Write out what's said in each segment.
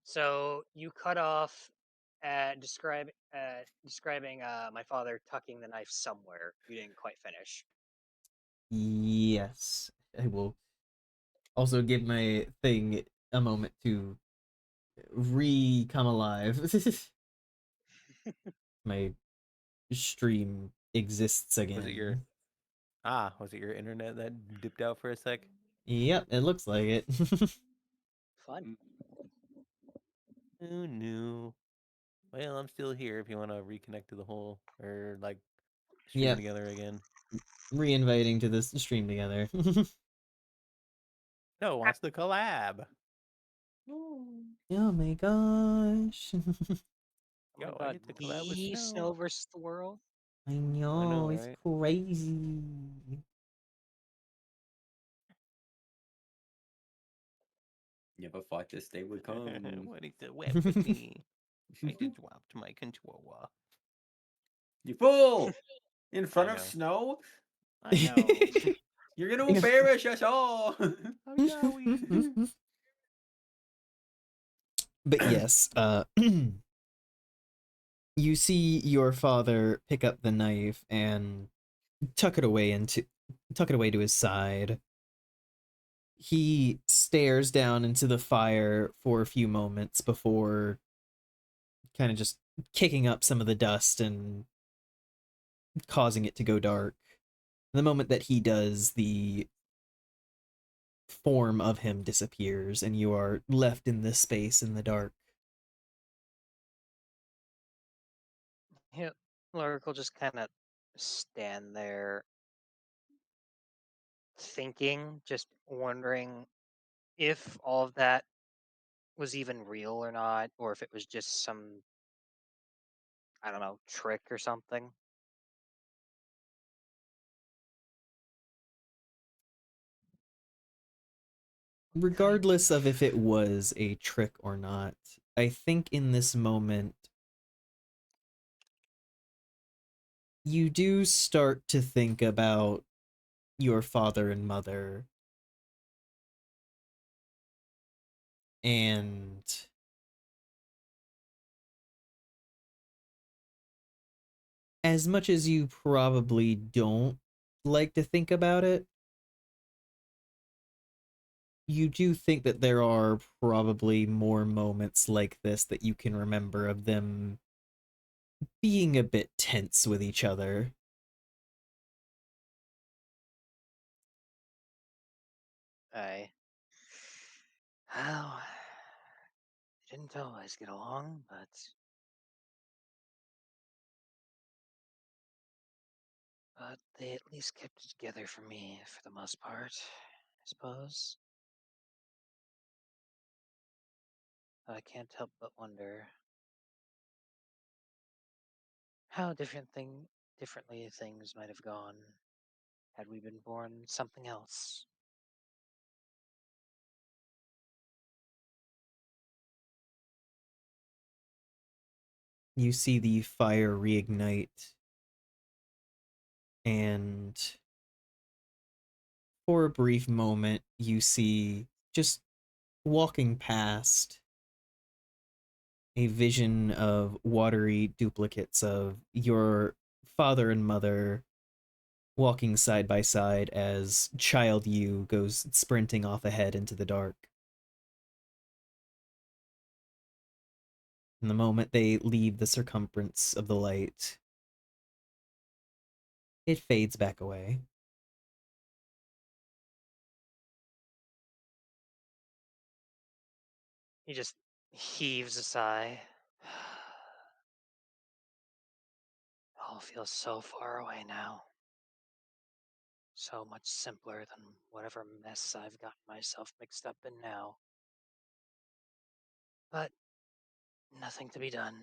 So you cut off at describing my father tucking the knife somewhere. You didn't quite finish. Yes, I will also give my thing a moment to come alive. My stream exists Was it your again. was it your internet that dipped out for a sec? Yep, it looks like it. Fun. Oh no. Well, I'm still here if you want to reconnect to the whole or like stream Yep, together again. re-inviting to this stream together. No, wants the collab. Oh my gosh. Oh my Yo, I god, get to collab with the Snow. Snow versus the World. I I know, know, it's right? crazy. Never thought this day would come. What is the weapon? I just dropped my controller. You fool! In front I of know. Snow? I know. You're gonna embarrass us all! How dare we? But yes, you see your father pick up the knife and tuck it away to his side. He stares down into the fire for a few moments before kind of just kicking up some of the dust and causing it to go dark. The moment that he does, the form of him disappears and you are left in this space in the dark. Yeah, Lurk will just kind of stand there thinking, just wondering if all of that was even real or not, or if it was just some, I don't know, trick or something. Kind Regardless of if of. it was a trick or not, I think in this moment you do start to think about your father and mother and as much as you probably don't like to think about it, you do think that there are probably more moments like this that you can remember of them being a bit tense with each other. I. Well, they didn't always get along, but they at least kept it together for me for the most part, I suppose. I can't help but wonder how differently things might have gone had we been born something else. You see the fire reignite, and for a brief moment, you see just walking past a vision of watery duplicates of your father and mother walking side by side as child you goes sprinting off ahead into the dark. And the moment they leave the circumference of the light, it fades back away. He just heaves a sigh. It all feels so far away now. So much simpler than whatever mess I've gotten myself mixed up in now. But nothing to be done.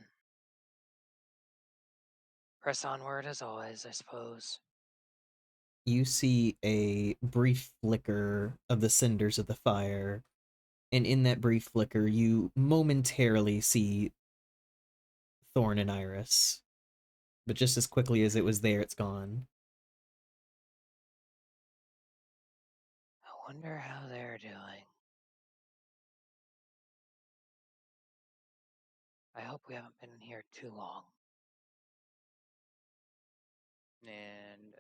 Press onward as always, I suppose. You see a brief flicker of the cinders of the fire, and in that brief flicker, you momentarily see Thorn and Iris. But just as quickly as it was there, it's gone. I wonder how they're doing. I hope we haven't been in here too long. And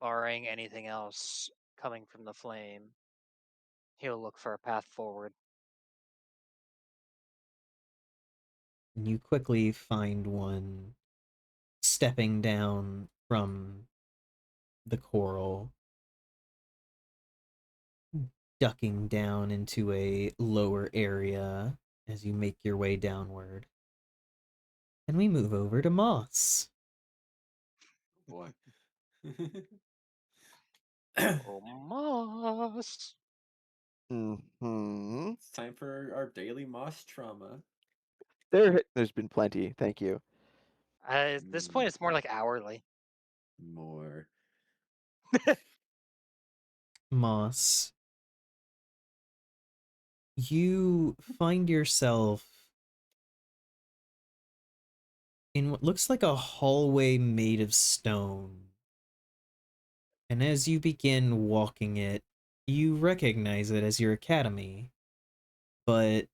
barring anything else coming from the flame, he'll look for a path forward. And you quickly find one stepping down from the coral, ducking down into a lower area as you make your way downward. And we move over to Moss. Boy. Oh, Moss! Hmm. It's time for our daily moss trauma. There's been plenty. Thank you. At this point, it's more like hourly. More. Moss, you find yourself in what looks like a hallway made of stone. And as you begin walking it, you recognize it as your academy. But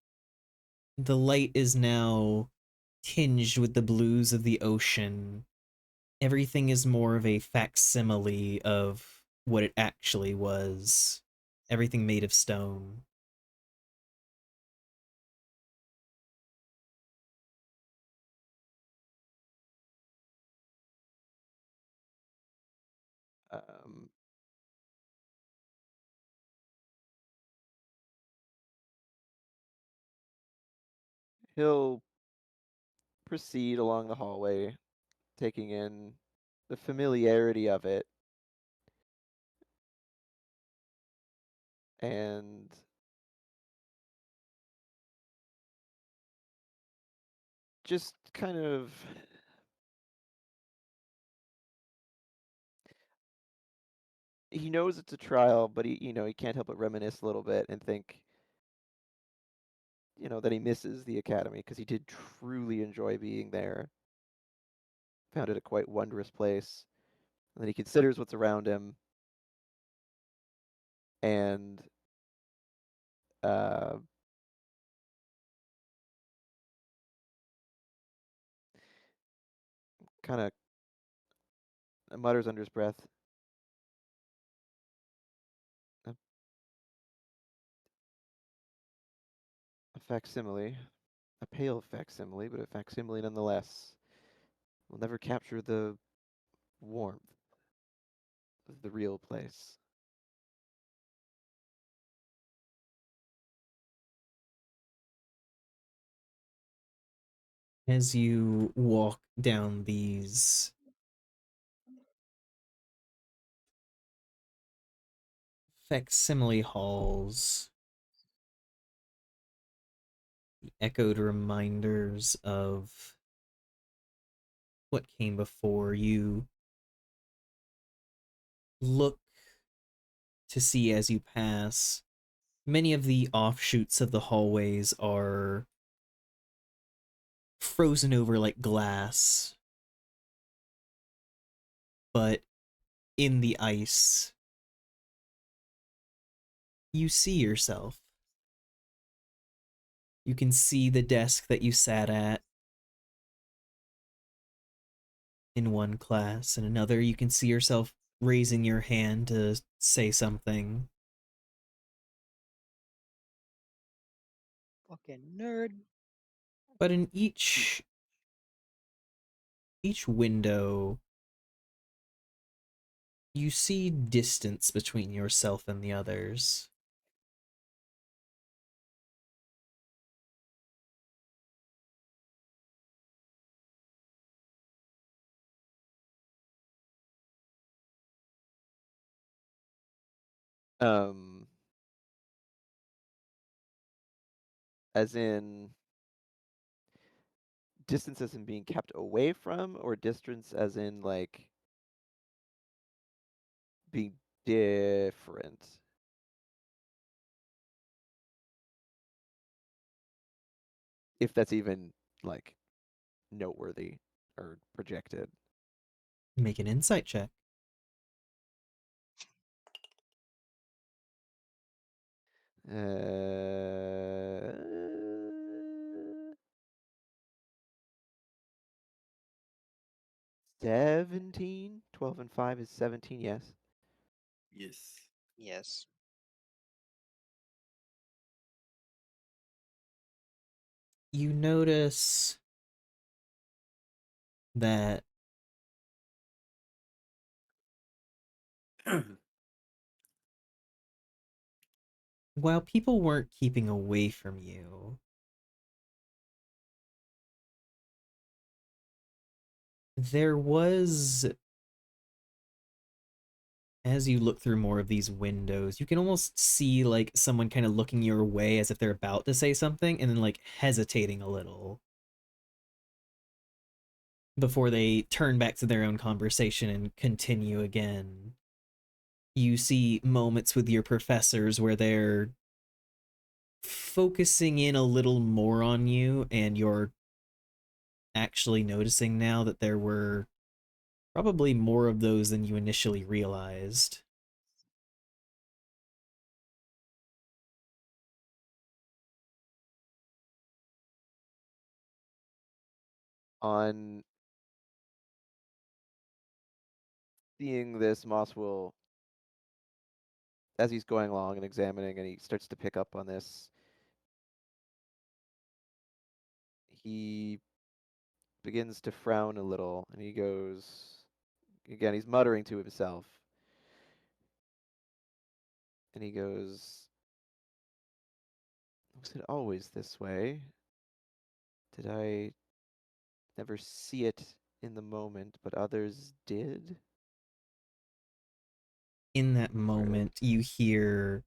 the light is now tinged with the blues of the ocean. Everything is more of a facsimile of what it actually was. Everything made of stone. Um, he'll proceed along the hallway, taking in the familiarity of it, and just kind of he knows it's a trial, but he can't help but reminisce a little bit and think, that he misses the academy because he did truly enjoy being there. Found it a quite wondrous place. And then he considers what's around him and uh, kind of mutters under his breath, a, a facsimile, a pale facsimile, but a facsimile nonetheless. Will never capture the warmth of the real place. As you walk down these facsimile halls, the echoed reminders of what came before, you look to see as you pass. Many of the offshoots of the hallways are frozen over like glass, but in the ice, you see yourself. You can see the desk that you sat at in one class. In another, you can see yourself raising your hand to say something. Fucking nerd. But in each window, you see distance between yourself and the others. Um, as in distance as in being kept away from, or distance as in like being different. If that's even like noteworthy or projected. Make an insight check. Uh, 17. 12 and 5 is 17, yes. Yes. Yes. You notice that while people weren't keeping away from you, there was, as you look through more of these windows, you can almost see like someone kind of looking your way as if they're about to say something and then like hesitating a little before they turn back to their own conversation and continue again. You see moments with your professors where they're focusing in a little more on you, and you're actually noticing now that there were probably more of those than you initially realized. On seeing this, Moss will, as he's going along and examining, and he starts to pick up on this, he begins to frown a little, and he goes, again, he's muttering to himself, and he goes, was it always this way? Did I never see it in the moment, but others did? In that moment, you hear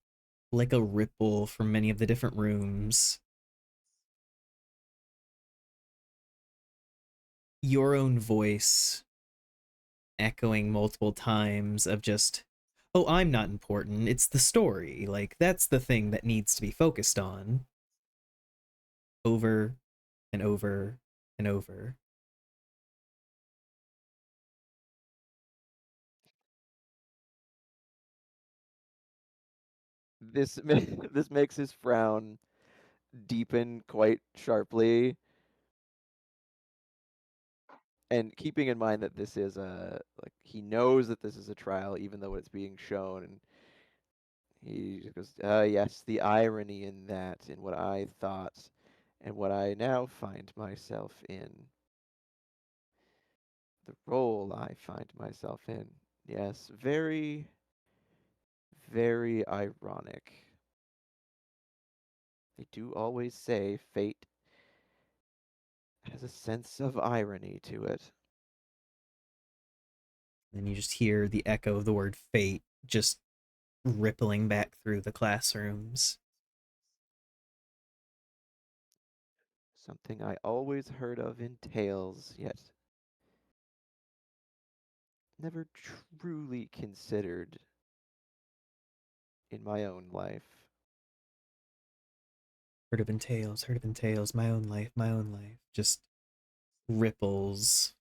like a ripple from many of the different rooms. Your own voice echoing multiple times of just, oh, I'm not important. It's the story. Like, that's the thing that needs to be focused on. Over and over and over. This this makes his frown deepen quite sharply, and keeping in mind that this is a, like, he knows that this is a trial even though it's being shown, and he just goes, yes, the irony in that, in what I thought and what I now find myself in, the role I find myself in. Yes, very, very ironic. They do always say fate has a sense of irony to it. And you just hear the echo of the word fate just rippling back through the classrooms. Something I always heard of in tales, yet never truly considered in my own life. Heard of in tales, heard of in tales, my own life, my own life. Just ripples.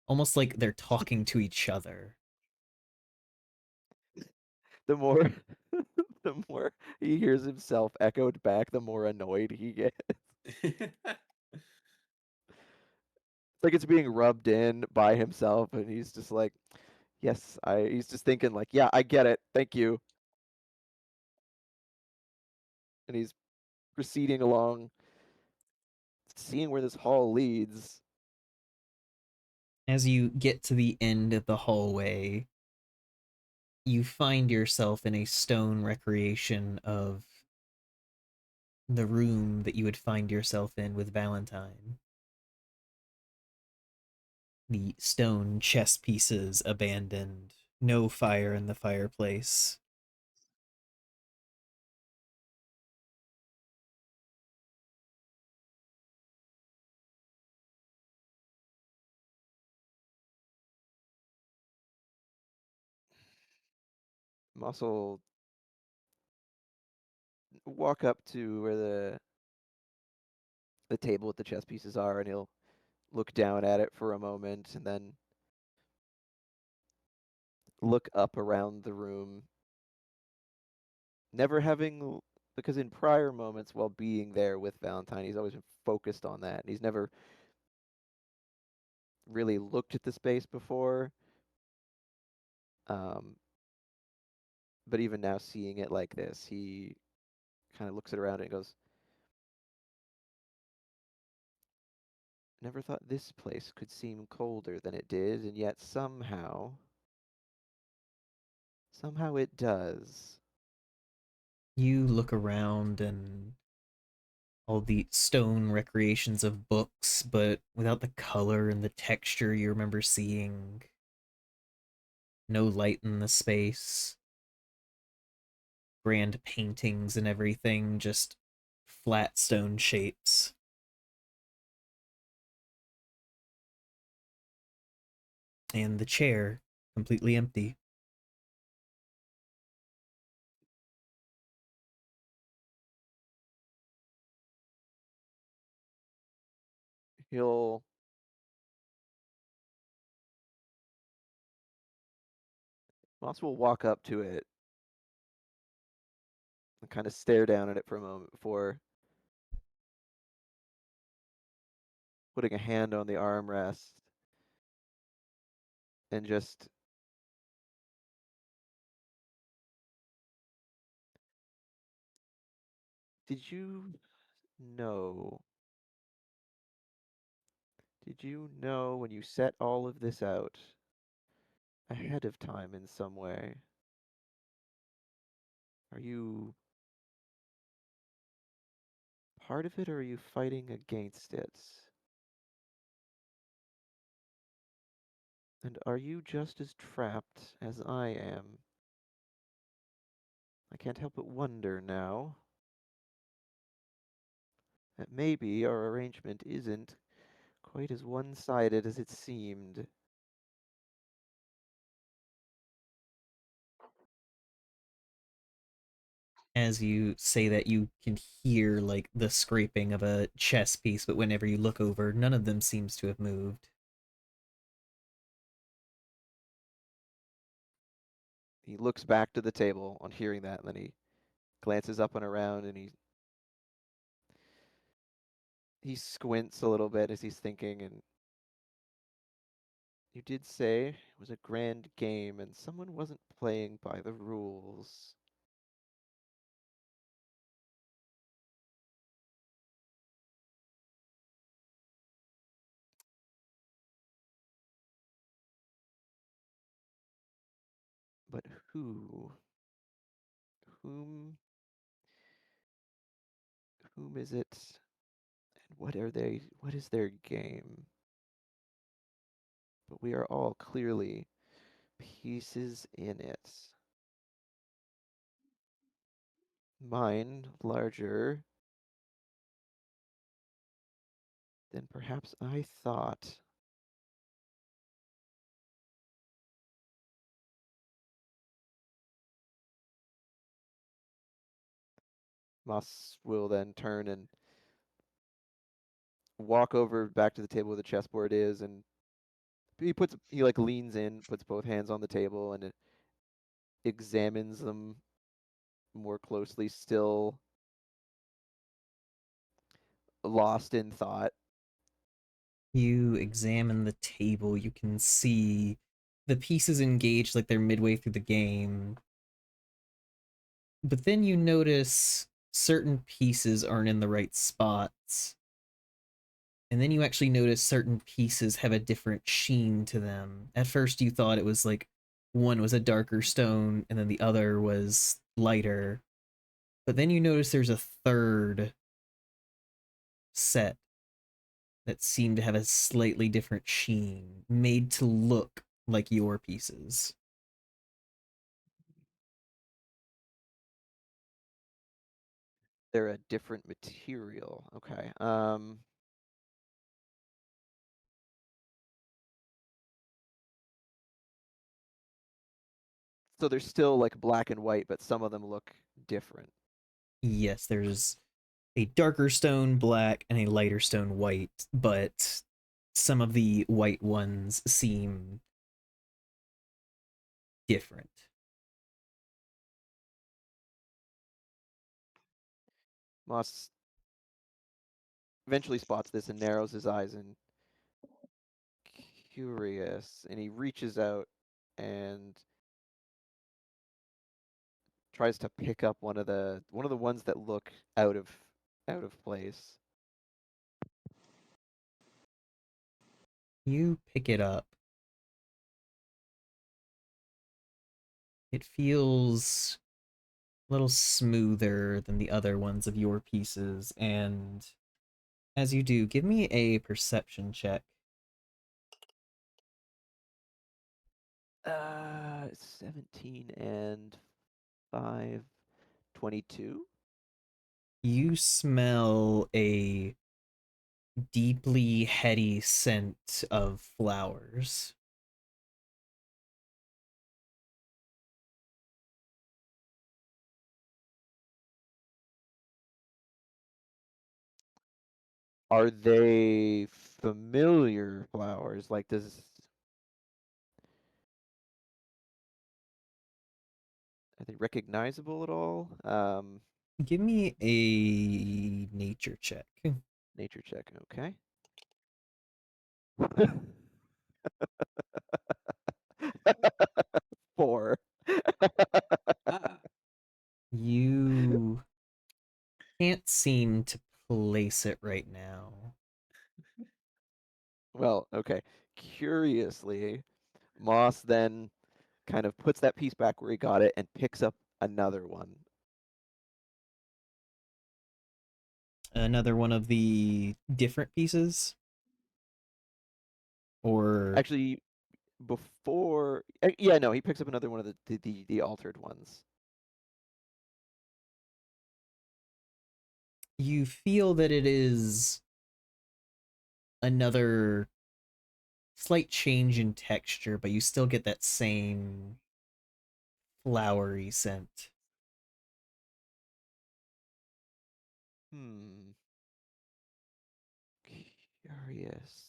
Almost like they're talking to each other. The more the more he hears himself echoed back, the more annoyed he gets. It's like it's being rubbed in by himself, and he's just like, yes, he's just thinking like, yeah, I get it. Thank you. And he's proceeding along, seeing where this hall leads. As you get to the end of the hallway, you find yourself in a stone recreation of the room that you would find yourself in with Valentine. The stone chess pieces abandoned, no fire in the fireplace. Muscle walk up to where the table with the chess pieces are, and he'll look down at it for a moment, and then look up around the room, never having, because in prior moments while being there with Valentine, he's always been focused on that, and he's never really looked at the space before. But even now, seeing it like this, he kind of looks it around and goes, "Never thought this place could seem colder than it did, and yet somehow it does." You look around and all the stone recreations of books, but without the color and the texture you remember seeing. No light in the space. Grand paintings and everything, just flat stone shapes. And the chair, completely empty. He'll Moss will walk up to it and kind of stare down at it for a moment before putting a hand on the armrest and just did you know when you set all of this out ahead of time in some way? Are you part of it or are you fighting against it? And are you just as trapped as I am? I can't help but wonder now that maybe our arrangement isn't quite as one-sided as it seemed. As you say that, you can hear like the scraping of a chess piece, but whenever you look over, none of them seems to have moved. He looks back to the table on hearing that, and then he glances up and around, and he squints a little bit as he's thinking, and you did say it was a grand game and someone wasn't playing by the rules. But who? Whom? Whom is it? And what are they? What is their game? But we are all clearly pieces in it. Mine larger than perhaps I thought. Moss will then turn and walk over back to the table where the chessboard is, and he like leans in, puts both hands on the table, and examines them more closely, still lost in thought. You examine the table, you can see the pieces engaged like they're midway through the game. But then you notice certain pieces aren't in the right spots. And then you actually notice certain pieces have a different sheen to them. At first you thought it was like one was a darker stone and then the other was lighter. But then you notice there's a third set that seem to have a slightly different sheen, made to look like your pieces. They're a different material. Okay. So they're still like black and white, but some of them look different. Yes, there's a darker stone black and a lighter stone white, but some of the white ones seem different. Moss eventually spots this and narrows his eyes, and curious, and he reaches out and tries to pick up one of the ones that look out of place. You pick it up. It feels a little smoother than the other ones of your pieces, and as you do, give me a perception check. 17 and 5, 22. You smell a deeply heady scent of flowers. Are they familiar flowers? Like, are they recognizable at all? Give me a nature check. Nature check, okay. 4. Ah, You can't seem to place it right now. Well, okay. Curiously, Moss then kind of puts that piece back where he got it and picks up another one. Another one of the different pieces? Or Actually, yeah, no, he picks up another one of the altered ones. you feel that it is another slight change in texture, but you still get that same flowery scent. Hmm. Curious.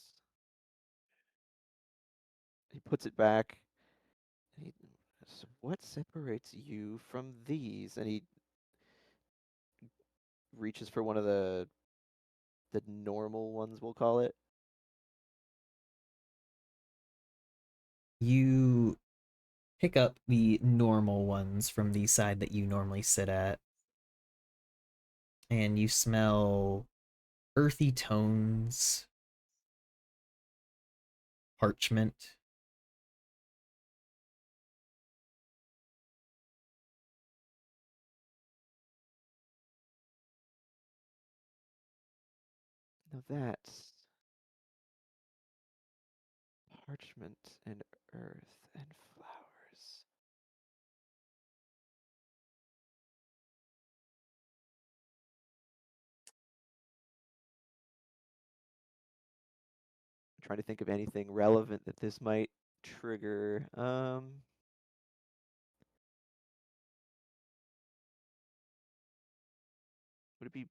He puts it back. And so what separates you from these? And he reaches for one of the normal ones, we'll call it. You pick up the normal ones from the side that you normally sit at, and you smell earthy tones, parchment. Now that's parchment and earth and flowers. I'm trying to think of anything relevant that this might trigger. Would it be,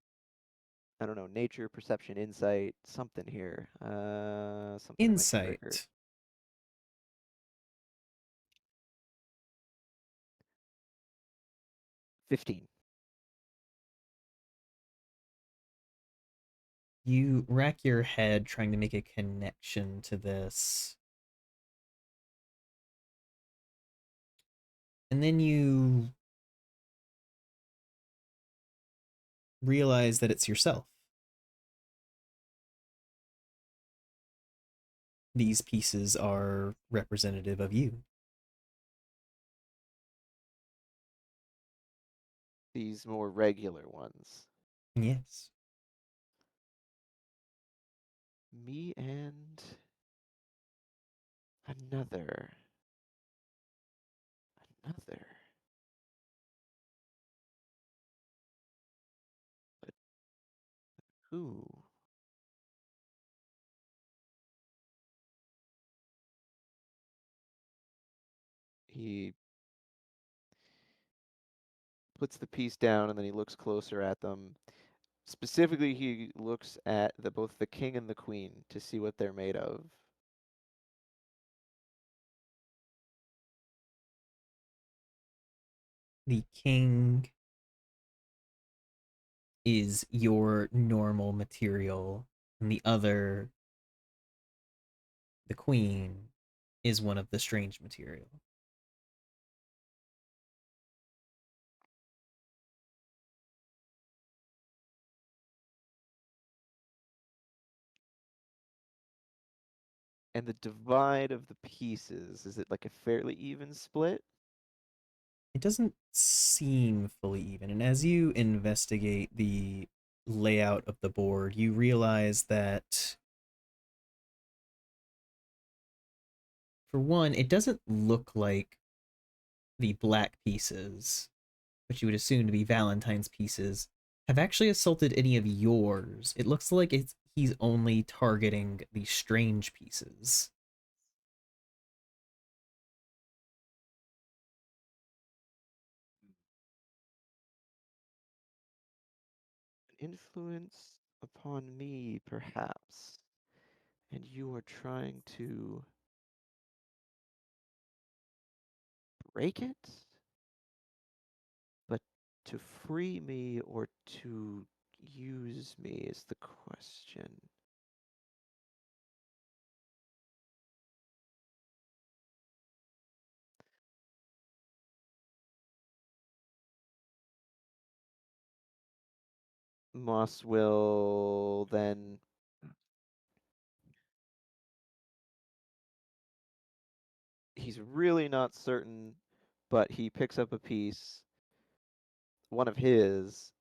I don't know, nature, perception, insight, something here? Something that might trigger. Insight. 15. You rack your head trying to make a connection to this. And then you realize that it's yourself. These pieces are representative of you. These more regular ones. Yes. Me and another. Another. But who? He puts the piece down and then he looks closer at them. Specifically, he looks at both the king and the queen to see what they're made of. The king is your normal material, and the other the queen is one of the strange material. And the divide of the pieces, is it like a fairly even split? It doesn't seem fully even. And as you investigate the layout of the board, you realize that, for one, it doesn't look like the black pieces, which you would assume to be Valentine's pieces, have actually assaulted any of yours. It looks like he's only targeting the strange pieces. Influence upon me, perhaps. And you are trying to break it? But to free me or to use me is the question. Moss will then he's really not certain, but he picks up a piece, one of his,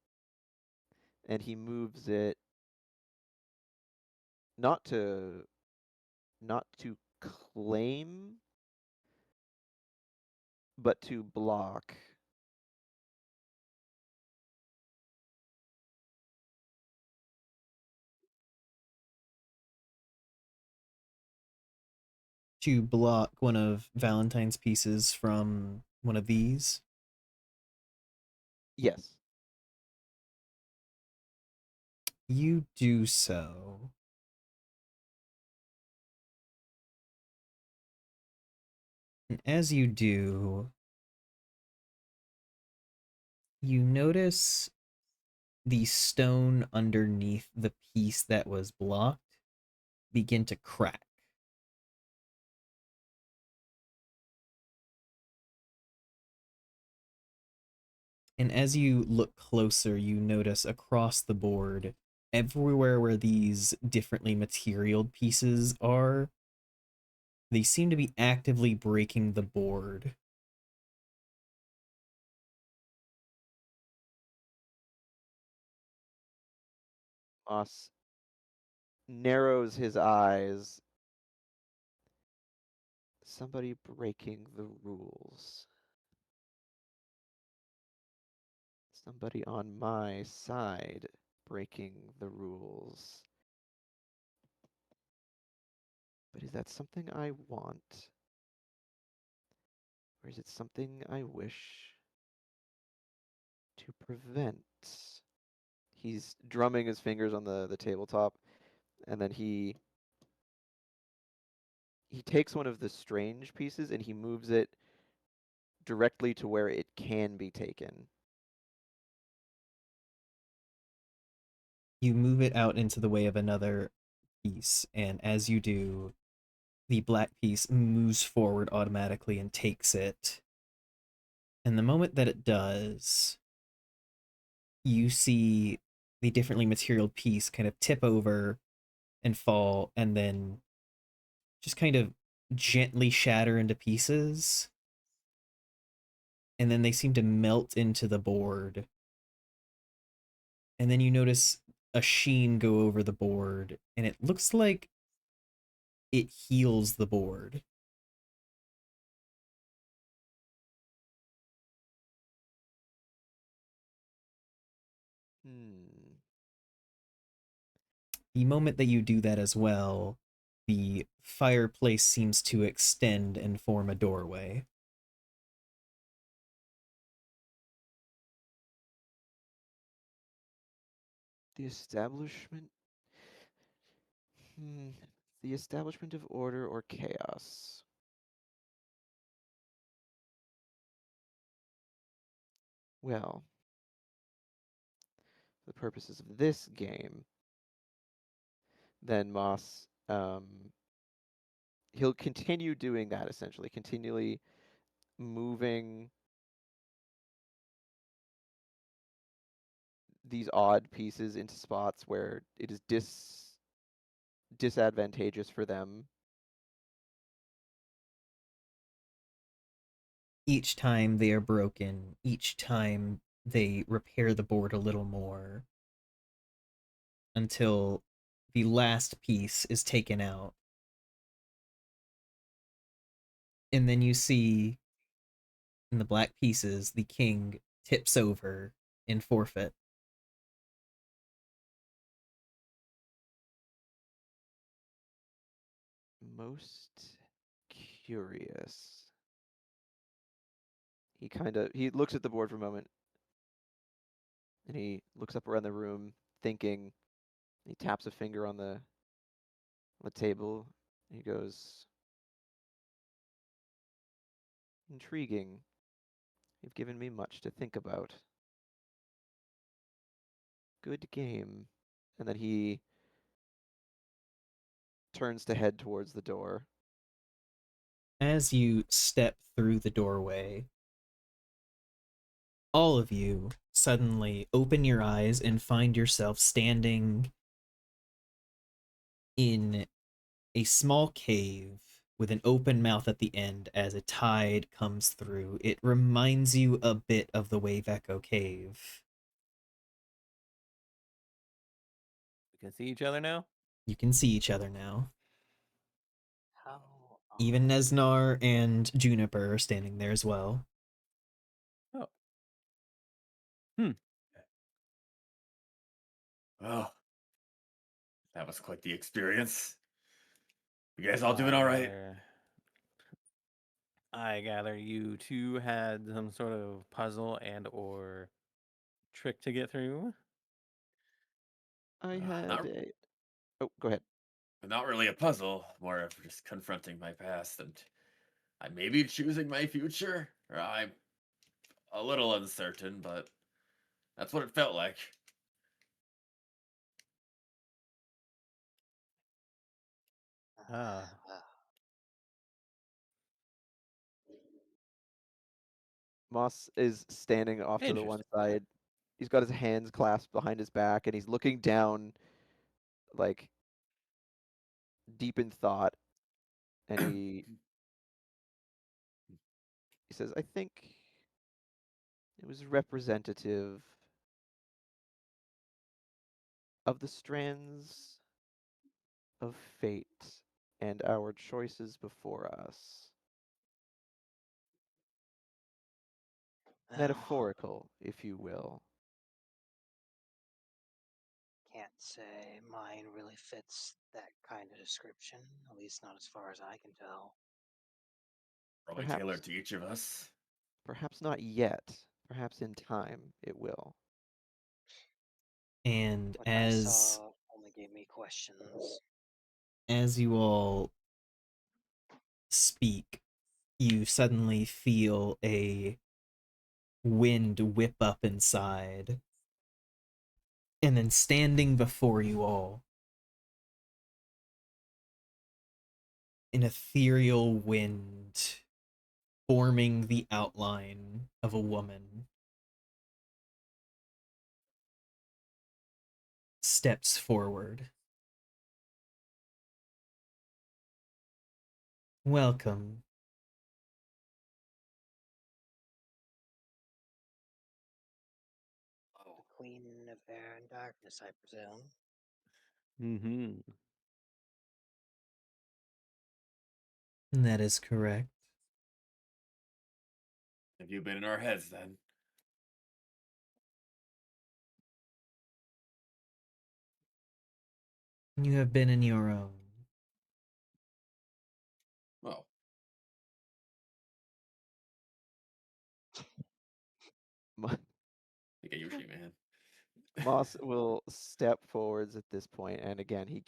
and he moves it not to claim, but to block. To block one of Valentine's pieces from one of these. Yes. You do so. And as you do, you notice the stone underneath the piece that was blocked begin to crack. And as you look closer, you notice across the board, everywhere where these differently materialed pieces are, they seem to be actively breaking the board. Moss narrows his eyes. Somebody breaking the rules. Somebody on my side breaking the rules. But is that something I want? Or is it something I wish to prevent? He's drumming his fingers on the tabletop, and then he takes one of the strange pieces and he moves it directly to where it can be taken. You move it out into the way of another piece, and as you do, the black piece moves forward automatically and takes it. And the moment that it does, you see the differently materialed piece kind of tip over and fall, and then just kind of gently shatter into pieces. And then they seem to melt into the board. And then you notice a sheen go over the board, and it looks like it heals the board. Hmm. The moment that you do that as well, the fireplace seems to extend and form a doorway. The establishment. Hmm. The establishment of order or chaos. Well, for the purposes of this game, then Moss he'll continue doing that essentially, continually moving these odd pieces into spots where it is disadvantageous for them. Each time they are broken, each time they repair the board a little more until the last piece is taken out. And then you see in the black pieces, the king tips over in forfeit. Most curious. He looks at the board for a moment, and he looks up around the room, thinking. He taps a finger on the table. He goes, "Intriguing. You've given me much to think about. Good game." And then he turns to head towards the door. As you step through the doorway, all of you suddenly open your eyes and find yourself standing in a small cave with an open mouth at the end as a tide comes through. It reminds you a bit of the Wave Echo Cave. We can see each other now. You can see each other now. How Even Nesnar and Juniper are standing there as well. Oh, Oh, that was quite the experience. You guys all doing all right? I gather you two had some sort of puzzle and or trick to get through. I Not, had a. Oh, go ahead. not really a puzzle, more of just confronting my past and I may be choosing my future. Or I'm a little uncertain, but that's what it felt like. Ah, Moss is standing off to the one interesting. side. He's got his hands clasped behind his back, and he's looking down, like deep in thought. And he says, "I think it was representative of the strands of fate and our choices before us. well, Metaphorical, if you will." can't say mine really fits that kind of description, at least not as far as I can tell. Probably Perhaps, tailored to each of us. perhaps not yet. Perhaps in time it will. And What I saw only gave me questions. as you all speak, you suddenly feel a wind whip up inside. And then standing before you all, an ethereal wind forming the outline of a woman steps forward. Welcome. The Queen of Air and Darkness, I presume. Mm-hmm. That is correct. Have you been in our heads then? You have been in your own. Well, Mo- I get your shit, man. Moss will step forwards at this point, and again, he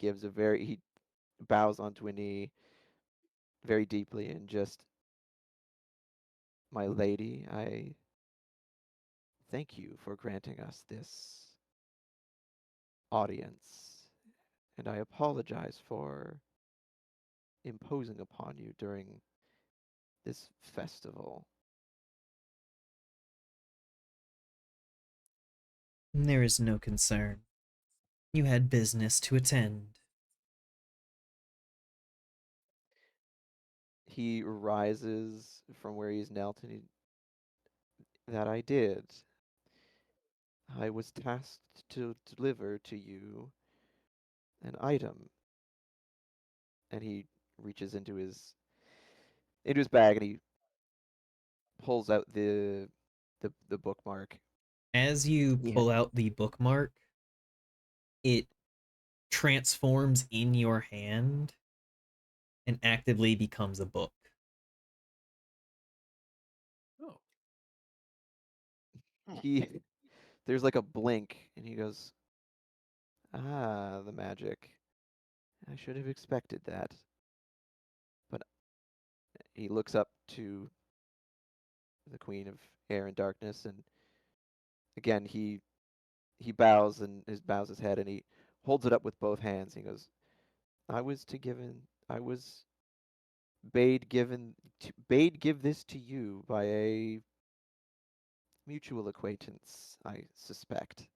bows onto a knee very deeply and just, "My lady, I thank you for granting us this audience, and I apologize for imposing upon you during this festival? There is no concern. You had business to attend. He rises from where he's knelt and that I did. I was tasked to deliver to you an item. And he reaches into his bag and he pulls out the bookmark. As you Yeah. pull out the bookmark, it transforms in your hand and actively becomes a book. Oh, He there's like a blink and he goes, "Ah, the magic. I should have expected that." But he looks up to the Queen of Air and Darkness and again he bows his head and he holds it up with both hands. He goes, I was bade give this to you by a mutual acquaintance, I suspect."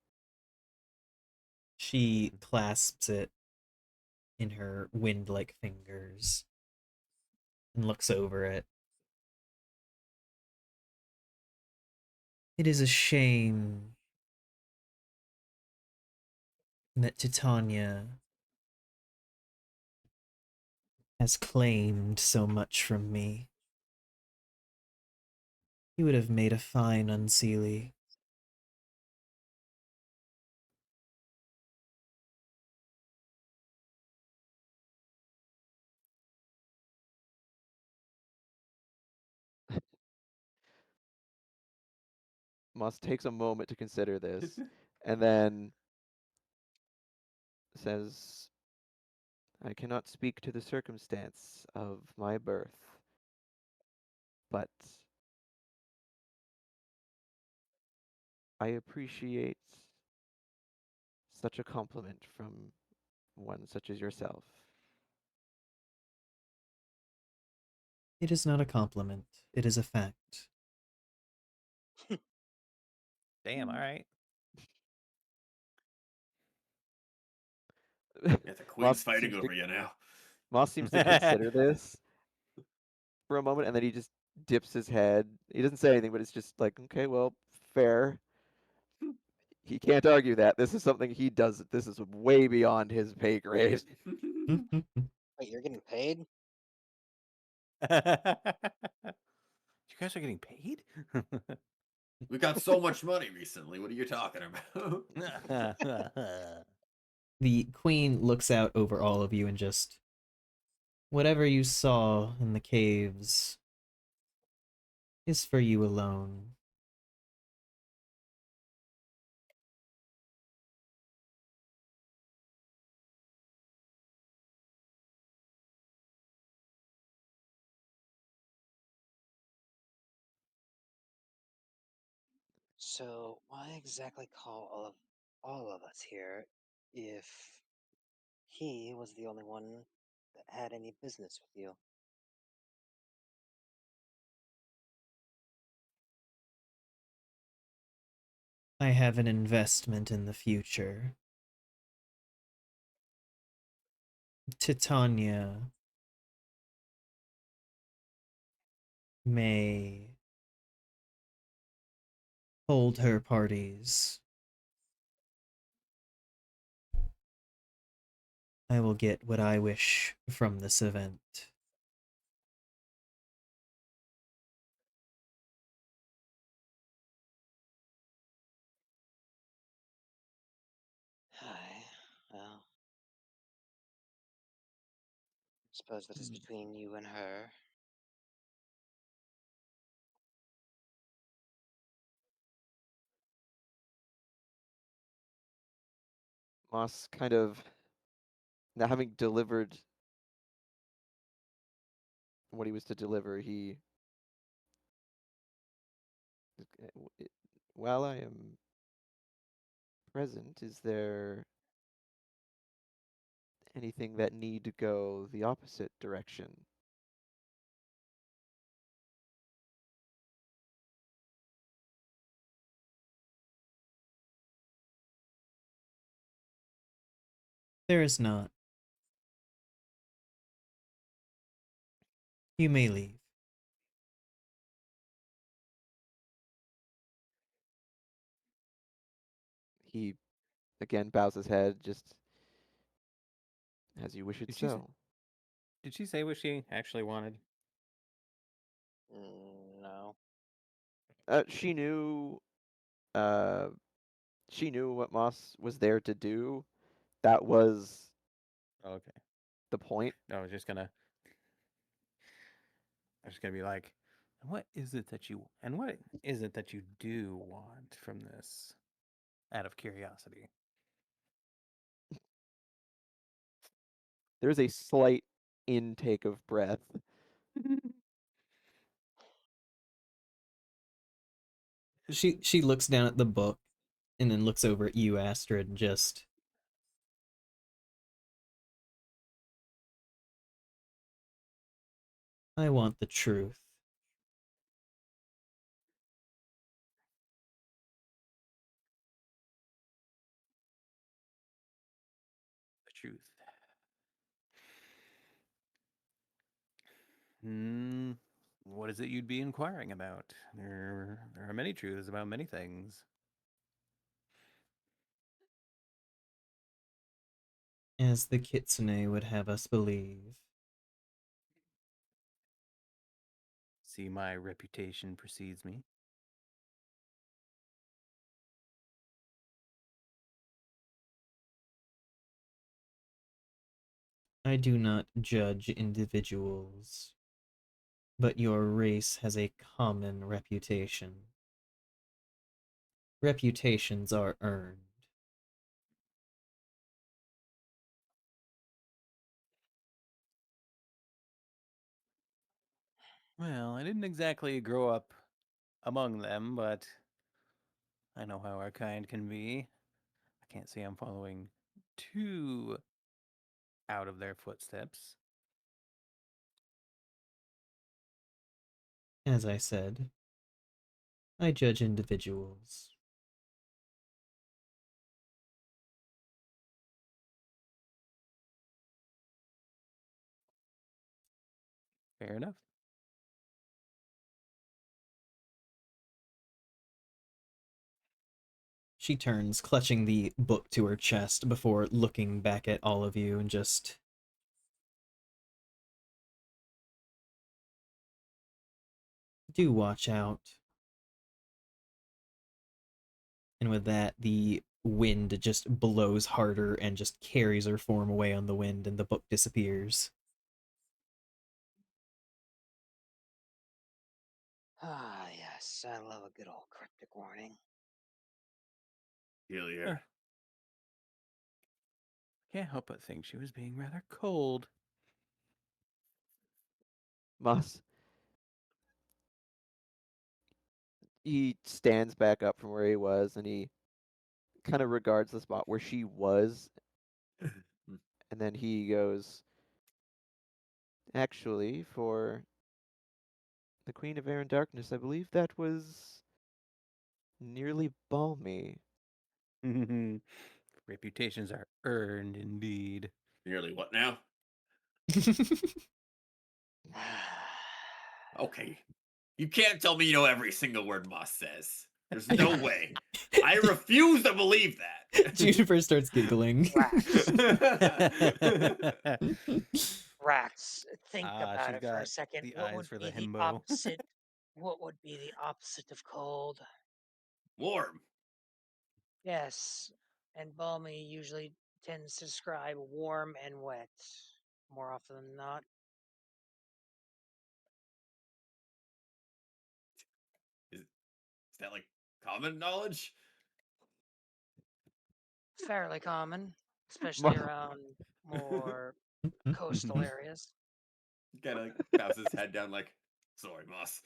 She clasps it in her wind like fingers and looks over it. It is a shame that Titania has claimed so much from me. He would have made a fine unseelie. Moss takes a moment to consider this and then says, "I cannot speak to the circumstance of my birth, but I appreciate such a compliment from one such as yourself." It is not a compliment, it is a fact. Damn, all right. yeah, the Moss queen's fighting seems to over you now. Moss seems to consider this for a moment, and then he just dips his head. He doesn't say anything, but it's just like, okay, well, fair. He can't argue that. This is something he does. This is way beyond his pay grade. Wait, you're getting paid? You guys are getting paid? We got so much money recently. What are you talking about? The queen looks out over all of you and just, whatever you saw in the caves is for you alone. So why exactly call all of us here if he was the only one that had any business with you? I have an investment in the future. Titania may hold her parties. I will get what I wish from this event. Hi. Well, suppose that is between you and her. Moss kind of, now having delivered what he was to deliver, he, while I am present, is there anything that need to go the opposite direction. There is not. You may leave. He again bows his head, just as you wish it Did she so. did she say what she actually wanted? No. She knew. Uh, she knew what Moss was there to do. That was Oh, okay. the point. No, I was gonna be like, what is it that you do want from this? Out of curiosity. There's a slight intake of breath. She looks down at the book and then looks over at you, Astrid, and just I want the truth. The truth. Hmm. What is it you'd be inquiring about? There are many truths about many things. As the kitsune would have us believe. See, my reputation precedes me. I do not judge individuals, but your race has a common reputation. Reputations are earned. Well, I didn't exactly grow up among them, but I know how our kind can be. I can't say I'm following too out of their footsteps. As I said, I judge individuals. Fair enough. She turns, clutching the book to her chest before looking back at all of you and just do watch out. And with that, the wind just blows harder and just carries her form away on the wind, and the book disappears. Ah, yes, I love a good old cryptic warning. Heal Huh. here. Can't help but think she was being rather cold. Moss. He stands back up from where he was and he kind of regards the spot where she was, and then he goes, actually, for the Queen of Air and Darkness, I believe that was nearly balmy. Reputations are earned indeed. Nearly what now? Okay. You can't tell me you know every single word Moss says. There's no way. I refuse to believe that. Juniper starts giggling. Rax, think Ah, about she's it for a got second. the What eyes would for be the the himbo. opposite? What would be the opposite of cold? Warm. Yes, and balmy usually tends to describe warm and wet more often than not. Is that like common knowledge? Fairly common, especially around more coastal Mhm. areas. Kind of like bows his head down, like, sorry, Moss.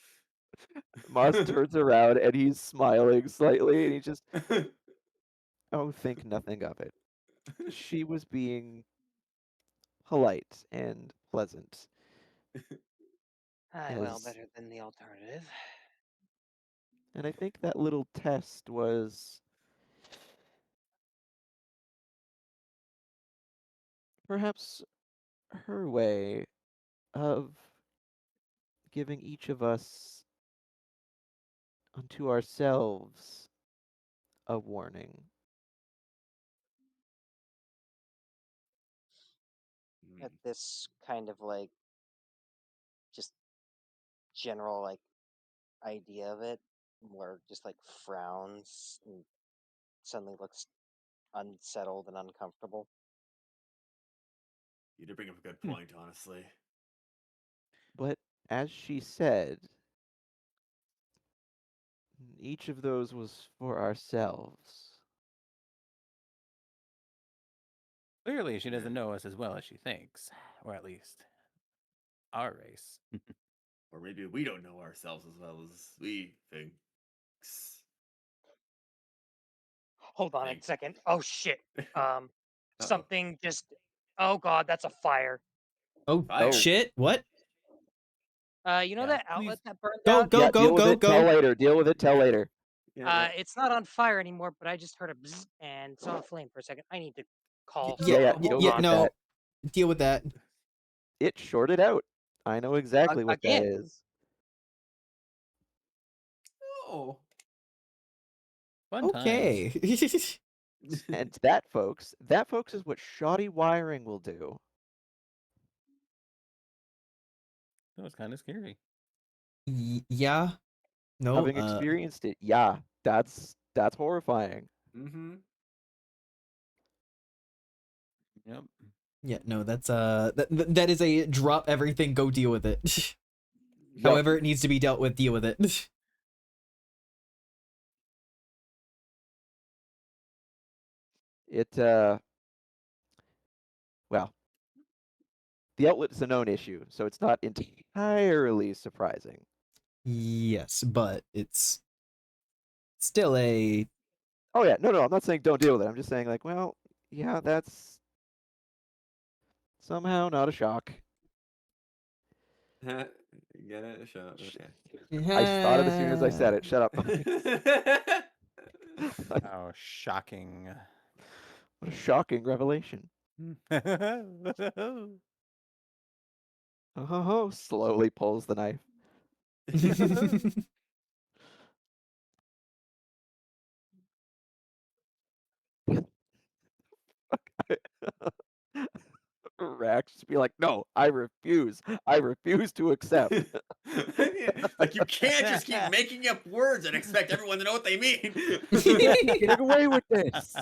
Moss turns around and he's smiling slightly and he just, oh, think nothing of it. She was being polite and pleasant. Well, As better than the alternative. and I think that little test was perhaps her way of giving each of us unto ourselves a warning. At Hmm. this kind of like just general like idea of it, more just like frowns and suddenly looks unsettled and uncomfortable. You did bring up a good Hmm. point, honestly. But as she said, each of those was for ourselves. Clearly, she Yeah. doesn't know us as well as she thinks, or at least our race. Or maybe we don't know ourselves as well as we think. Hold on a Think. second. Oh shit. Um, Uh-oh. something just. Oh god, that's a fire. Oh Fire. Oh, shit! What? You know Yeah, that outlet please. that burned Go out? go yeah, go deal with go it, tell go! later. Deal with it, tell later. Yeah, right. It's not on fire anymore, but I just heard a bzz and saw a flame for a second. I need to call Yeah, Yeah, yeah, someone. deal Hold yeah. with on. No, that. deal with that. It shorted out. I know exactly what that Again. is. Oh. Fun times. Okay. And that, folks, is what shoddy wiring will do. That was kind of scary. Yeah. No. Having experienced it, yeah, that's horrifying. Mm-hmm. Yep. Yeah. No. That's that is a drop everything. Go deal with it. Yep. However it needs to be dealt with, deal with it. It well, the outlet is a known issue, so it's not entirely surprising. Yes, but it's still a Oh yeah, no, I'm not saying don't deal with it. I'm just saying like, well, yeah, that's somehow not a shock. Get it? Shut up. Sh- Okay. I thought it as soon as I said it. Shut up. What How shocking. a shocking revelation. Oh, slowly pulls the knife. Rax just be like, no, I refuse. I refuse to accept. Like you can't just keep making up words and expect everyone to know what they mean. You can't be getting away with this.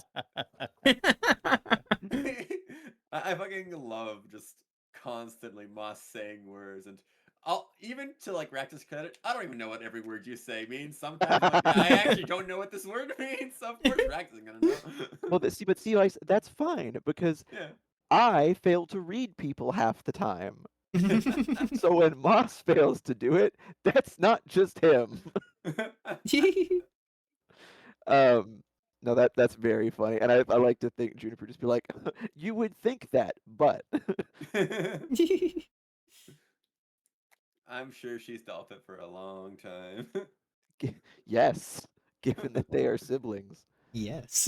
I fucking love just constantly Moss saying words, and I'll even to like Rax's credit, I don't even know what every word you say means. Sometimes I'm like, I actually don't know what this word means. So of course Rax isn't gonna know. Well, see, that's fine because Yeah. I fail to read people half the time. So when Moss fails to do it, that's not just him. Um, no, that's very funny, and I like to think Juniper just be like, you would think that, but I'm sure she's dealt it for a long time. yes, given that they are siblings. Yes.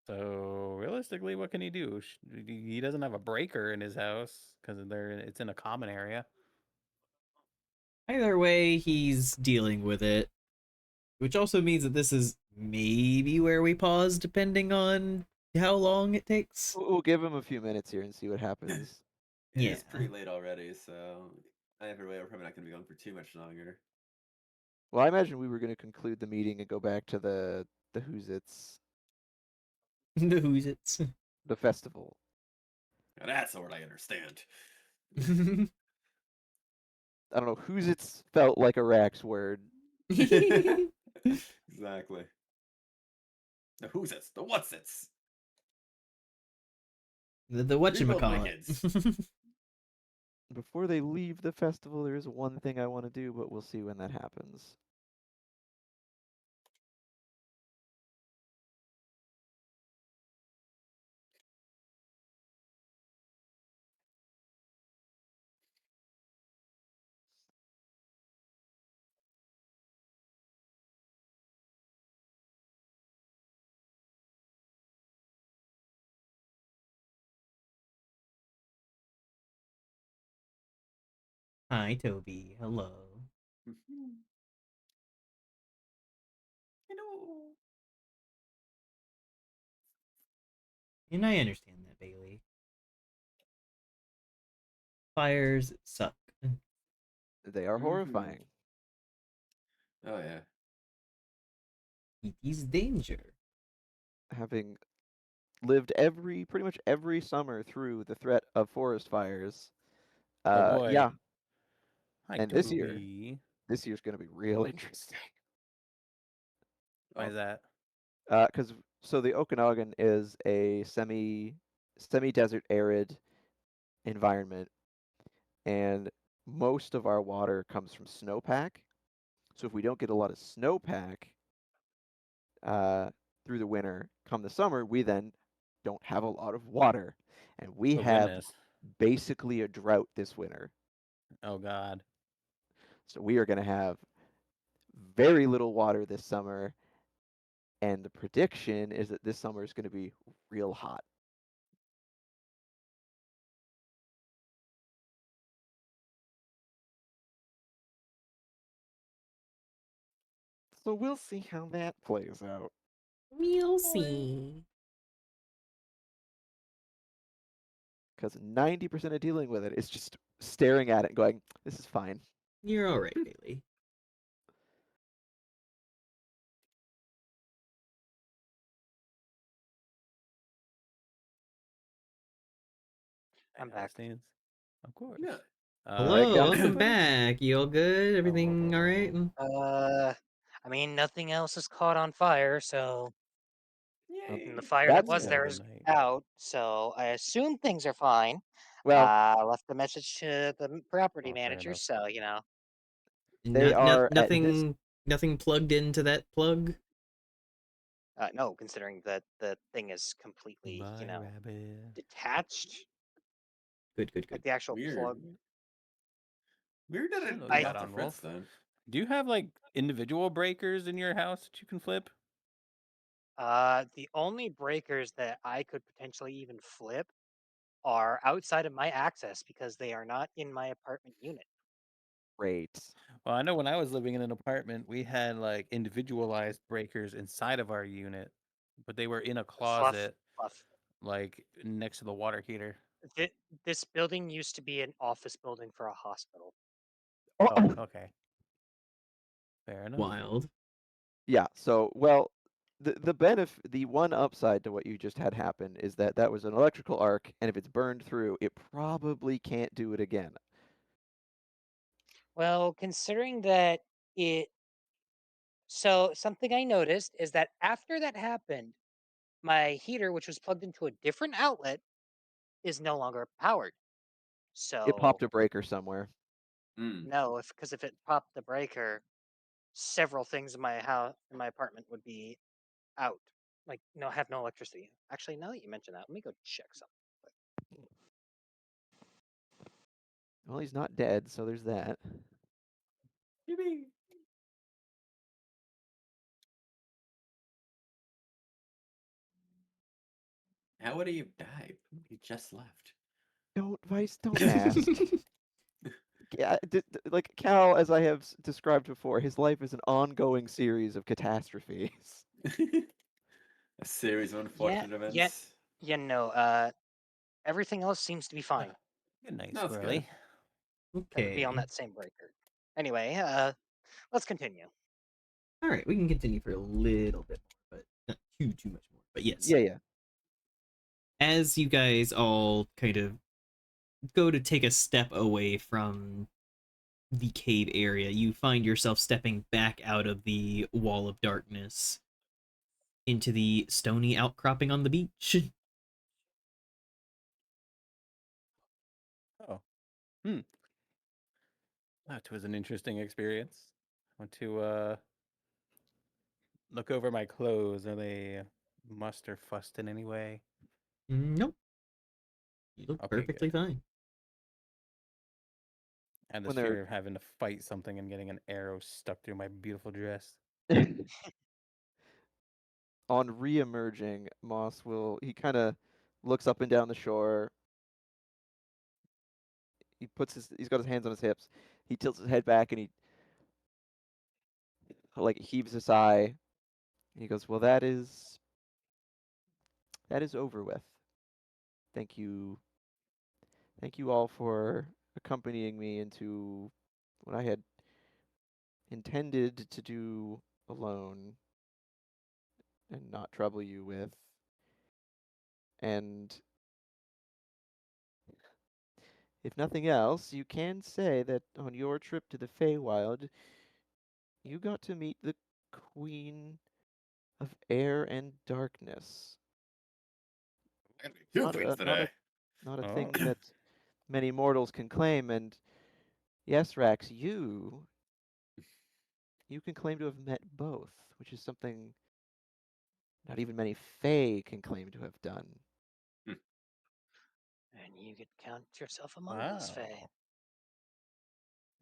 So realistically, what can he do? He doesn't have a breaker in his house because it's in a common area. Either way, he's dealing with it, which also means that this is maybe where we pause, depending on how long it takes. We'll give him a few minutes here and see what happens. It Yeah. is pretty late already, so either way, we're probably not going to be going for too much longer. Well, I imagine we were going to conclude the meeting and go back to the Who's It's, The who's it's. the festival. Now that's the word I understand. I don't know, Who's It's felt like a Rax word. the Exactly. The who's it's, the what's it's. the Rebuild my whatchamacallit. kids. before they leave the festival, there is one thing I want to do, but we'll see when that happens. Hi, Toby. Hello. Mhm. Hello. And I understand that, Bailey. Fires suck. They are Mhm. horrifying. Oh yeah. It is danger. Having lived pretty much every summer through the threat of forest fires. Oh boy. Yeah, Hi, and Toby. this year's going to be real interesting. Why Oh. is that? Because so the Okanagan is a semi-desert arid environment, and most of our water comes from snowpack. So if we don't get a lot of snowpack uh, through the winter, come the summer, we then don't have a lot of water, and we Oh have goodness. basically a drought this winter. Oh god. So we are going to have very little water this summer, and the prediction is that this summer is going to be real hot. So we'll see how that plays out. We'll see. Because 90% of dealing with it is just staring at it and going, this is fine. You're all right, Bailey. I'm back. Stands. Of course. Yeah. Alright, Hello, Cal. welcome back. You all good? Whoa, whoa, Everything whoa, all whoa, right? whoa. I mean, nothing else is caught on fire, so and the Yay. fire that That's was End good. of there the is night. out, so I assume things are fine. Well, I left a message to the property Oh, fair manager, enough. so you know. they are at this. Nothing plugged into that plug. No, considering that the thing is completely, Bye, rabbit. detached, Good, good, like good. the actual Weird. plug. Weird that Hello, it I got to Yadon Fritz Wolf. then. Do you have like individual breakers in your house that you can flip? The only breakers that I could potentially even flip are outside of my access because they are not in my apartment unit. Great. Well, I know when I was living in an apartment, we had like individualized breakers inside of our unit, but they were in a Fluff, closet, fluff. like next to the water heater. This building used to be an office building for a hospital. Oh, okay. Fair enough. Wild. Yeah, so, the one upside to what you just had happen is that that was an electrical arc, and if it's burned through, it probably can't do it again. Well, considering that it so something I noticed is that after that happened, my heater, which was plugged into a different outlet, is no longer powered. It popped So a breaker somewhere. Mm. no, if it popped the breaker, several things in my house in my apartment would be out. Like no have no electricity. Actually, now that you mention that, let me go check something. Well, he's not dead, so there's that. Yippee. How would he have died? He just left. Don't, Vice, don't ask. Yeah, like Cal, as I have described before, his life is an ongoing series of catastrophes. A series of Yeah, unfortunate yeah, events. no, everything else seems to be fine. Good night, That's good. squirrely. That would be on Okay. that same breaker. Anyway, let's continue. All right, we can continue for a little bit more, but not too much more. But yes, Yeah, yeah. as you guys all kind of go to take a step away from the cave area, you find yourself stepping back out of the wall of darkness into the stony outcropping on the beach. Oh. That was an interesting experience. I want to look over my clothes. Are they mussed or fussed in any way? Nope. You look Okay, perfectly good. fine. I had When this they're fear of having to fight something and getting an arrow stuck through my beautiful dress. on re-emerging, Moss he kind of looks up and down the shore. He's got his hands on his hips. He tilts his head back and he like heaves a sigh. And he goes, "Well, that is over with. Thank you. Thank you all for accompanying me into what I had intended to do alone and not trouble you with. And if nothing else, you can say that on your trip to the Feywild, you got to meet the Queen of Air and Darkness. And two Not queens a not today. a not a Oh. thing that many mortals can claim. And yes, Rax, you can claim to have met both, which is something not even many Fey can claim to have done. And you could count yourself among those Fae. Wow.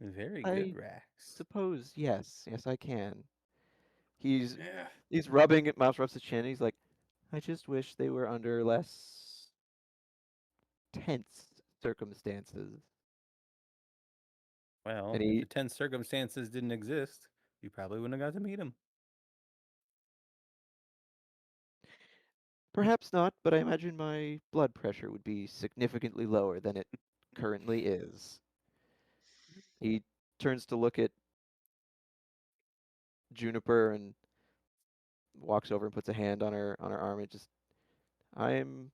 Very I good, Rax. suppose yes, I can. He's Yeah. rubbing it. Mouse rubs his chin. He's like, I just wish they were under less tense circumstances. Well, And if he the 10 circumstances didn't exist, you probably wouldn't have got to meet him. perhaps not, but I imagine my blood pressure would be significantly lower than it currently is. He turns to look at Juniper and walks over and puts a hand on her arm and just I'm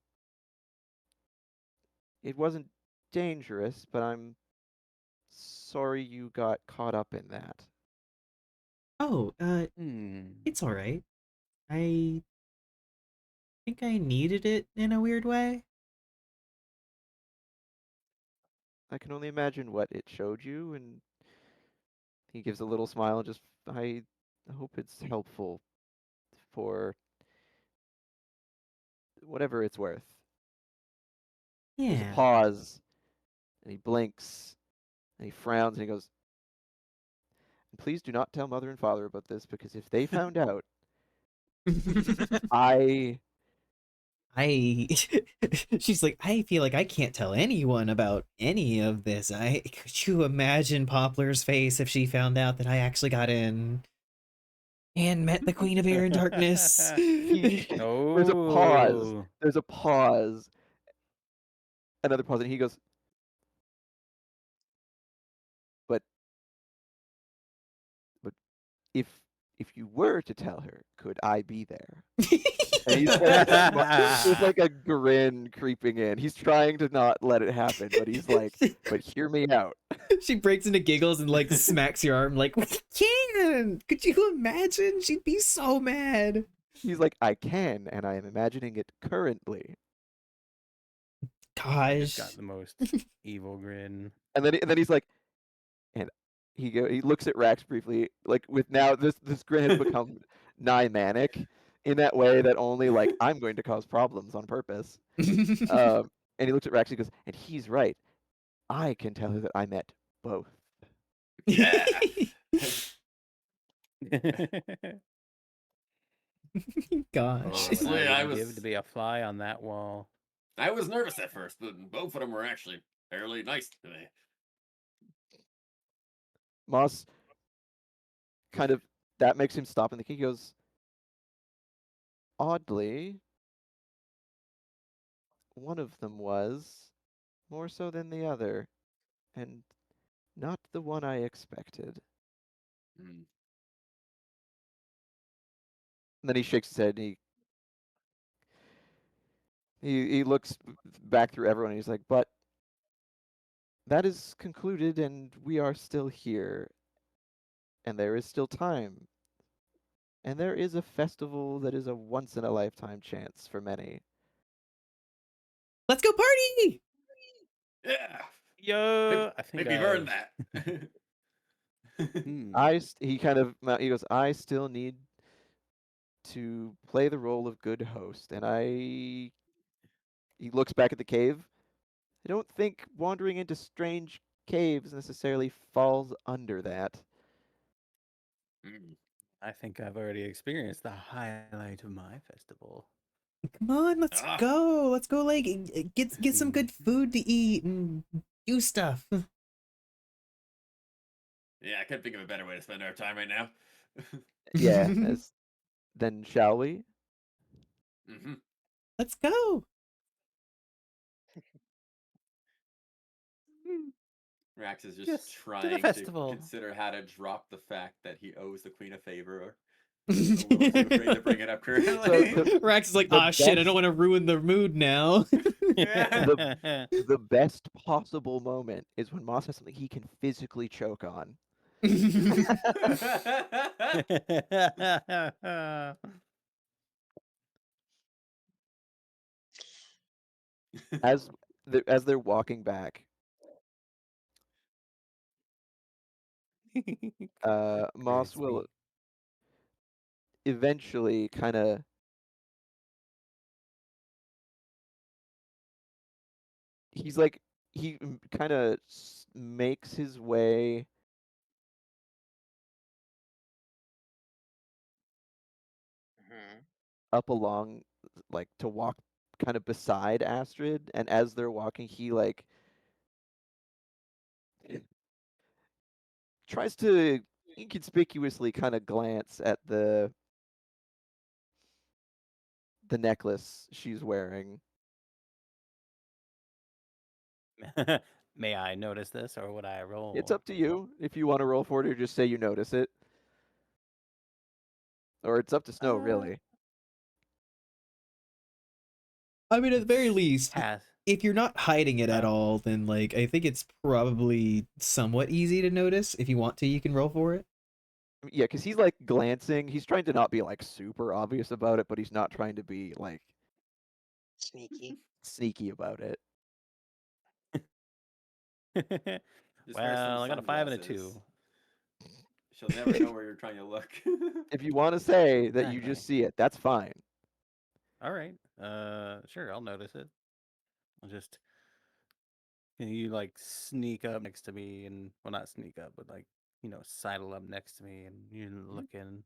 it wasn't dangerous, but I'm sorry you got caught up in that. Oh, Hmm. it's all right. I think I needed it in a weird way. I can only imagine what it showed you, and he gives a little smile and just I hope it's helpful for whatever it's worth. There's a Yeah. pause, and he blinks, and he frowns, and he goes, "Please do not tell mother and father about this, because if they found out, I I she's like, I feel like I can't tell anyone about any of this. Could you imagine Poplar's face if she found out that I actually got in and met the Queen of Air and Darkness? there's a pause. Oh. There's a pause. Another pause, and he goes, but but if you were to tell her, could I be there?" And he's like, there's like a grin creeping in. He's trying to not let it happen, but he's like, but hear me out. She breaks into giggles and like smacks your arm like, we can! Could you imagine? She'd be so mad. He's like, I can, and I am imagining it currently. I just Gosh. got the most evil grin. And then he's like, and he looks at Rax briefly, like with now this grin has become nigh manic in that way that only like I'm going to cause problems on purpose. And he looks at Rax and he goes, and he's right. I can tell her that I met both. Yeah. Gosh. What Honestly, I wouldn't give to be a fly on that wall. I was nervous at first, but both of them were actually fairly nice to me. Moss kind of that makes him stop and think. He goes, oddly, one of them was more so than the other, and not the one I expected. Hmm. And then he shakes his head and he looks back through everyone and he's like, but that is concluded and we are still here. And there is still time. And there is a festival that is a once in a lifetime chance for many. Let's go party! Yeah. Yo, I think Maybe you've earned I've. that. Hmm. he kind of he goes, I still need to play the role of good host, and he looks back at the cave. I don't think wandering into strange caves necessarily falls under that. Mm. I think I've already experienced the highlight of my festival. Come on, let's Ah, go. Let's go. Like, get some good Mm. food to eat and do stuff. yeah, I couldn't think of a better way to spend our time right now. Yeah, then shall we? hmm Let's go. Rax is just Yes, to the trying to festival. consider how to drop the fact that he owes the queen a favor, but a little too afraid to bring it up So currently. Rax is like, the ah, shit, I don't best want to ruin the mood now. yeah. the best possible moment is when Moss has something he can physically choke on. As they're walking back, Moss will Crispy. eventually kind of he's like he kind of makes his way Mhm. up along, like to walk kind of beside Astrid, and as they're walking, he like tries to inconspicuously kind of glance at the necklace she's wearing. May I notice this, or would I It's roll? up to you if you want to roll for it or just say you notice it. Or it's up to Snow, Uh, really. I mean, at the very let's least, pass. if you're not hiding it at Oh, all, then like I think it's probably somewhat easy to notice. If you want to, you can roll for it. Yeah, because he's like glancing. He's trying to not be like super obvious about it, but he's not trying to be like Sneaky. sneaky about it. Just wear some well, I got a 5 and a sunglasses. 2. She'll never know where you're trying to look. If you want to say that you Exactly. just see it, that's fine. All right. Sure, I'll notice it. I'll just can you like sneak up next to me and well, not sneak up, but like sidle up next to me and you Mhm. look in,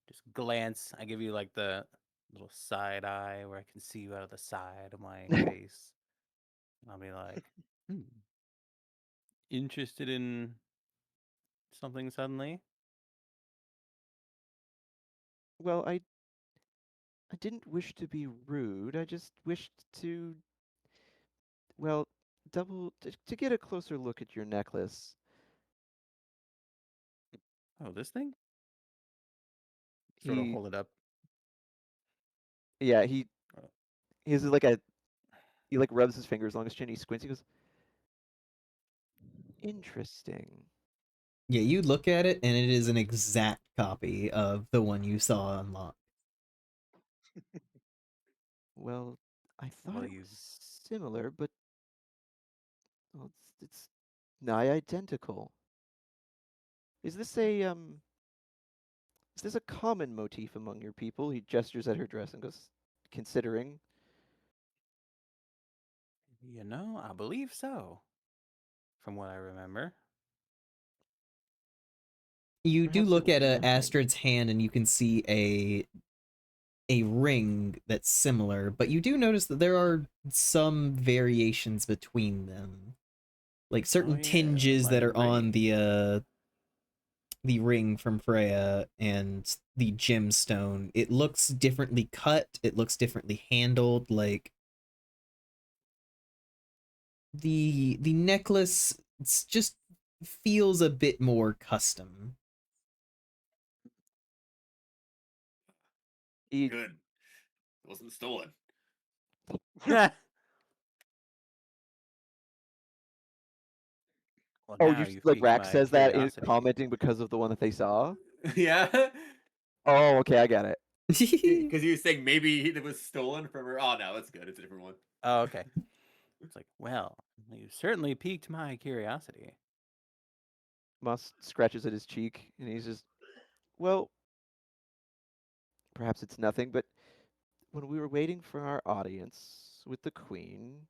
just glance. I give you like the little side eye where I can see you out of the side of my face. I'll be like, hmm, interested in something suddenly? Well, I didn't wish to be rude. I just wished to, well, to get a closer look at your necklace. Oh, this thing? Sort of He, hold it up. yeah, Uh, he has like a he like rubs his fingers along his chin. He squints. He goes, interesting. Yeah, you look at it, and it is an exact copy of the one you saw unlocked. Well, I thought well, it you. was similar, but well, it's nigh identical. Is this a is this a common motif among your people? He gestures at her dress and goes, considering. I believe so, from what I remember. You do Perhaps it look will at be nothing. Astrid's hand, and you can see a ring that's similar, but you do notice that there are some variations between them, like Oh certain yeah, tinges my that are on ring. the ring from Freya and the gemstone. It looks differently cut, it looks differently handled, like the necklace just feels a bit more custom. He, Good. It wasn't stolen. well, oh, now you you've like piqued Rax my says that is curiosity. commenting because of the one that they saw. yeah. Oh, okay, I get it. Because he was saying maybe it was stolen from her. Oh, no, that's good. It's a different one. Oh, okay. It's like, well, you certainly piqued my curiosity. Moss scratches at his cheek, and he's just, well, perhaps it's nothing, but when we were waiting for our audience with the Queen,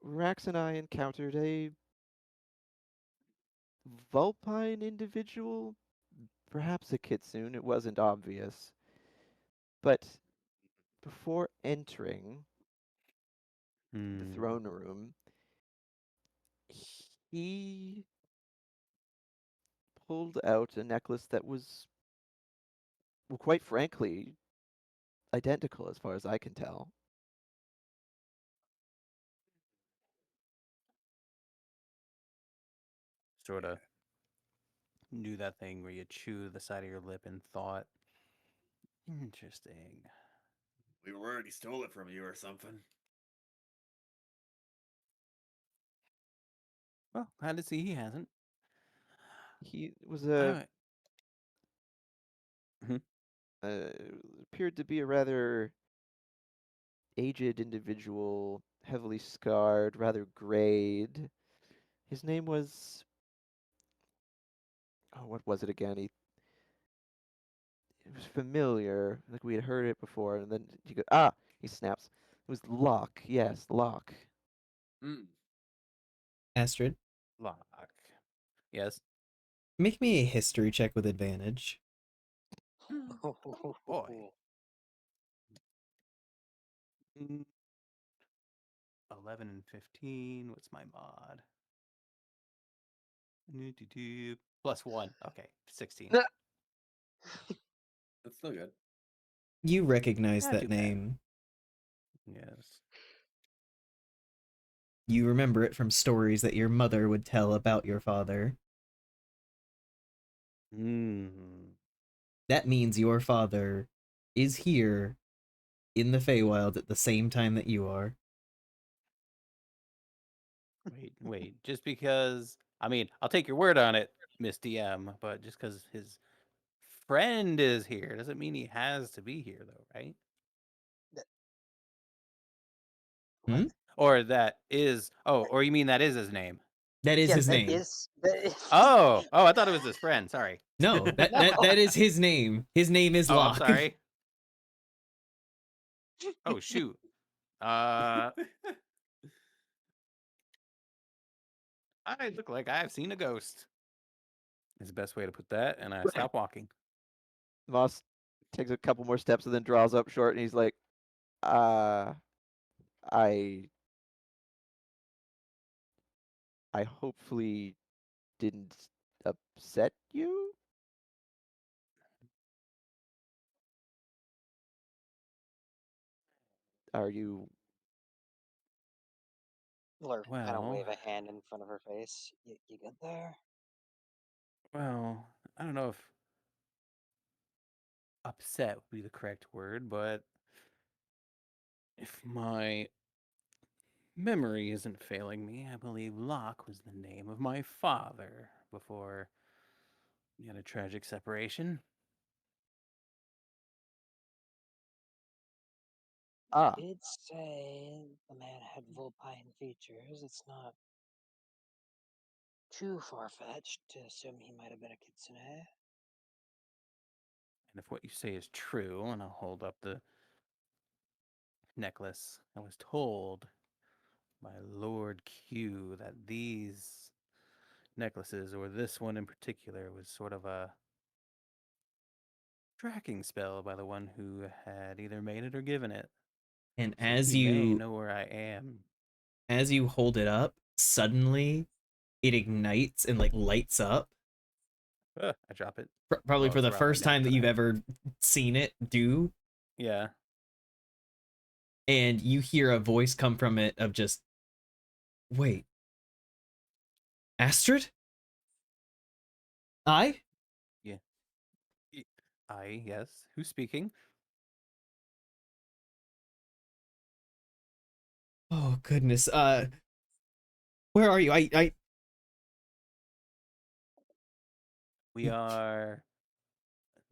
Rax and I encountered a vulpine individual, perhaps a kitsune, it wasn't obvious. But before entering the Hmm. throne room, he pulled out a necklace that was, well, quite frankly, identical as far as I can tell. Sort of do that thing where you chew the side of your lip in thought. Interesting. We were worried he stole it from you or something. Well, glad to see he hasn't. He was a I, Mhm. uh, appeared to be a rather aged individual, heavily scarred, rather grayed. His name was, oh, what was it again? It was familiar, like we had heard it before, and then he goes, ah, he snaps. It was Locke, yes, Locke. Mm. Astrid, Lock. Yes. make me a history check with advantage. Boy. Mm, 11 and 15. What's my mod? +1. Okay, 16. That's still good. You recognize Not that too bad. name. Yes. You remember it from stories that your mother would tell about your father. Mm. That means your father is here in the Feywild at the same time that you are. Wait. Just because, I mean, I'll take your word on it, Miss DM, but just because his friend is here doesn't mean he has to be here, though, right? Hmm? What? Or that is, or you mean that is his name? That is Yeah, his that name. is. That is Oh, I thought it was his friend. Sorry. No, that is his name. His name is Oh, I'm Locke. sorry. Oh, shoot. I look like I've seen a ghost. Is the best way to put that, and I stop walking. Moss takes a couple more steps and then draws up short, and he's like, uh, I, I hopefully didn't upset you? Are you, Lurk kind of Well, wave a hand in front of her face. You good there? well, I don't know if upset would be the correct word, but if my memory isn't failing me, I believe Locke was the name of my father before we had a tragic separation. ah, Did say the man had vulpine features. It's not too far-fetched to assume he might have been a kitsune. And if what you say is true, and I'll hold up the necklace, I was told by Lord Q that these necklaces, or this one in particular, was sort of a tracking spell by the one who had either made it or given it. And So he may know where I am. as you hold it up, suddenly it ignites and like lights up. I drop it. Probably Well, for it's the around my first neck, time that but you've ever seen it do. yeah. And you hear a voice come from it of just, wait, Astrid? I? Yeah. Yes. Who's speaking? Oh goodness. Where are you? We are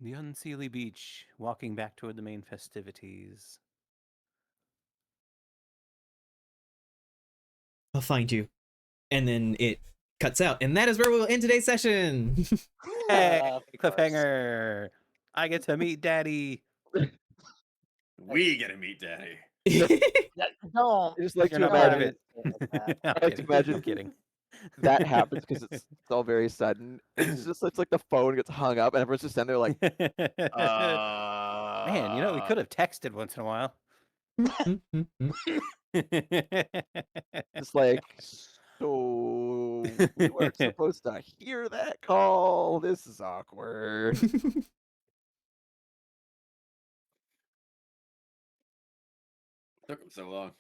the Unseelie Beach, walking back toward the main festivities. I'll find you. And then it cuts out. And that is where we'll end today's session. Hey, Of course. cliffhanger! I get to meet Daddy. We get to meet Daddy. No, I just like You're to not part of imagine it. like that. I'm I like to kidding. imagine I'm kidding. that happens because it's all very sudden. It's like the phone gets hung up and everyone's just standing there like, Man, we could have texted once in a while. just like, so we weren't supposed to hear that call. This is awkward. Took him so long.